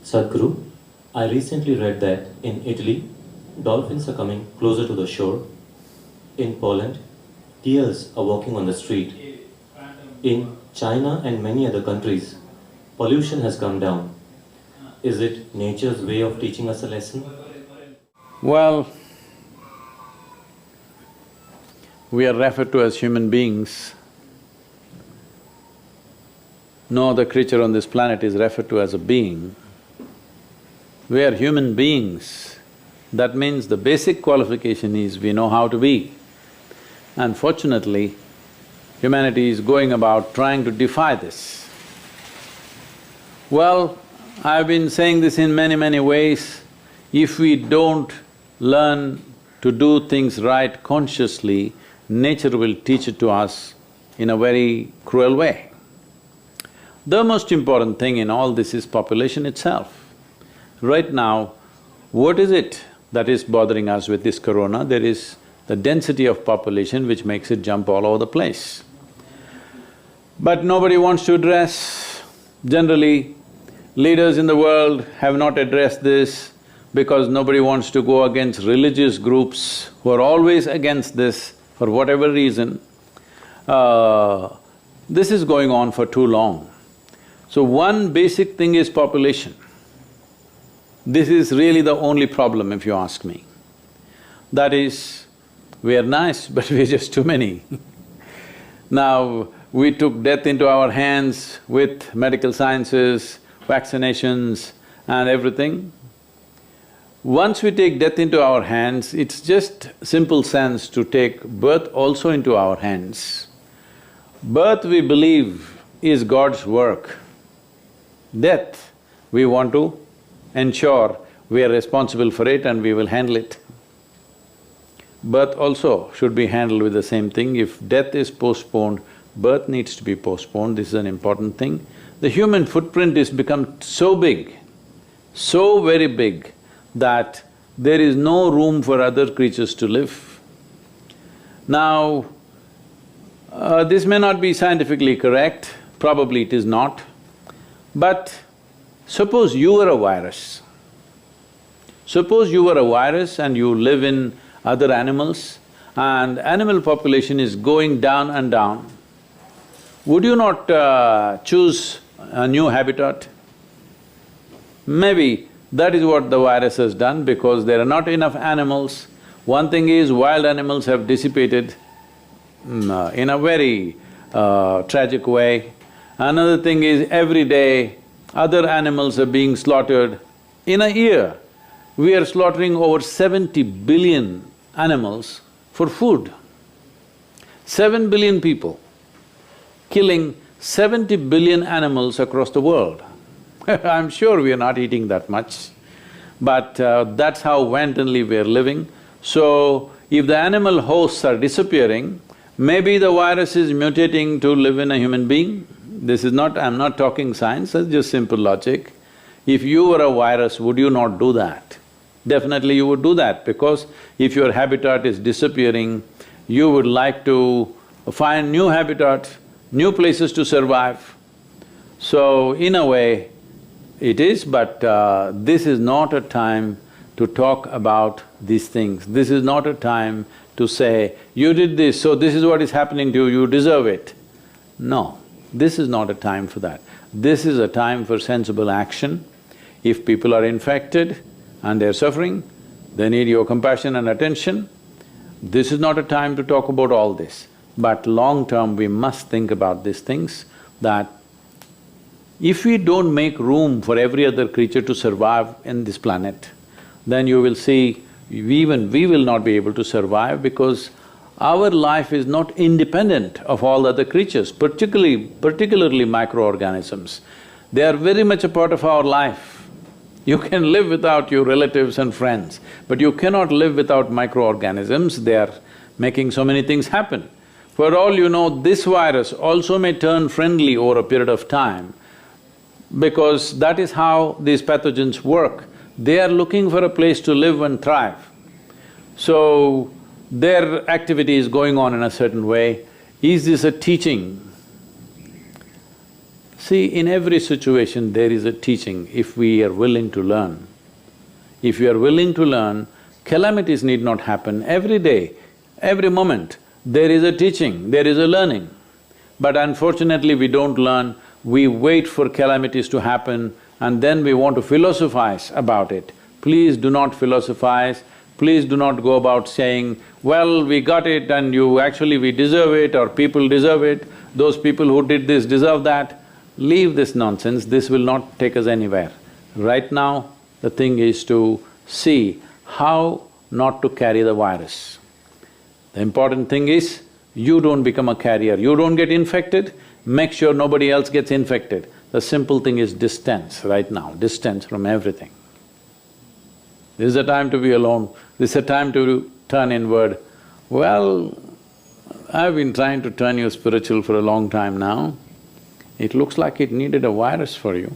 Sadhguru, I recently read that in Italy, dolphins are coming closer to the shore. In Poland, deers are walking on the street. In China and many other countries, pollution has come down. Is it nature's way of teaching us a lesson? Well, we are referred to as human beings. No other creature on this planet is referred to as a being. We are human beings. That means the basic qualification is we know how to be. Unfortunately, humanity is going about trying to defy this. Well, I've been saying this in many ways. If we don't learn to do things right consciously, nature will teach it to us in a very cruel way. The most important thing in all this is population itself. Right now, what is it that is bothering us with this corona? There is the density of population which makes it jump all over the place. But nobody wants to address. Generally, leaders in the world have not addressed this because nobody wants to go against religious groups who are always against this for whatever reason. This is going on for too long. So one basic thing is population. This is really the only problem if you ask me. That is, we are nice but we're just too many. Now, we took death into our hands with medical sciences, vaccinations and everything. Once we take death into our hands, it's just simple sense to take birth also into our hands. Birth, we believe, is God's work. Death, we want to ensure we are responsible for it and we will handle it. Birth also should be handled with the same thing. If death is postponed, birth needs to be postponed, this is an important thing. The human footprint has become so big, so very big, that there is no room for other creatures to live. Now, this may not be scientifically correct, probably it is not, but suppose you were a virus. Suppose you were a virus and you live in other animals and animal population is going down and down. Would you not choose a new habitat? Maybe that is what the virus has done because there are not enough animals. One thing is wild animals have dissipated in a very tragic way. Another thing is every day other animals are being slaughtered. In a year, we are slaughtering over 70 billion animals for food. 7 billion people killing 70 billion animals across the world. I'm sure we are not eating that much, but that's how wantonly we are living. So, if the animal hosts are disappearing, maybe the virus is mutating to live in a human being. This is not… I'm not talking science, it's just simple logic. If you were a virus, would you not do that? Definitely you would do that because if your habitat is disappearing, you would like to find new habitat, new places to survive. So, in a way, it is, but this is not a time to talk about these things. This is not a time to say, you did this, so this is what is happening to you, you deserve it. No, this is not a time for that. This is a time for sensible action. If people are infected and they're suffering, they need your compassion and attention. This is not a time to talk about all this. But long term, we must think about these things, that if we don't make room for every other creature to survive in this planet, then you will see even we will not be able to survive because our life is not independent of all other creatures, particularly microorganisms. They are very much a part of our life. You can live without your relatives and friends, but you cannot live without microorganisms, they are making so many things happen. For all you know, this virus also may turn friendly over a period of time because that is how these pathogens work. They are looking for a place to live and thrive. So, their activity is going on in a certain way. Is this a teaching? See, in every situation there is a teaching if we are willing to learn. If you are willing to learn, calamities need not happen. Every day, every moment, there is a teaching, there is a learning. But unfortunately we don't learn, we wait for calamities to happen and then we want to philosophize about it. Please do not philosophize, please do not go about saying, well, we got it and we deserve it or people deserve it, those people who did this deserve that. Leave this nonsense, this will not take us anywhere. Right now, the thing is to see how not to carry the virus. The important thing is, you don't become a carrier, you don't get infected, make sure nobody else gets infected. The simple thing is distance right now, distance from everything. This is a time to be alone, this is a time to turn inward. Well, I've been trying to turn you spiritual for a long time now. It looks like it needed a virus for you.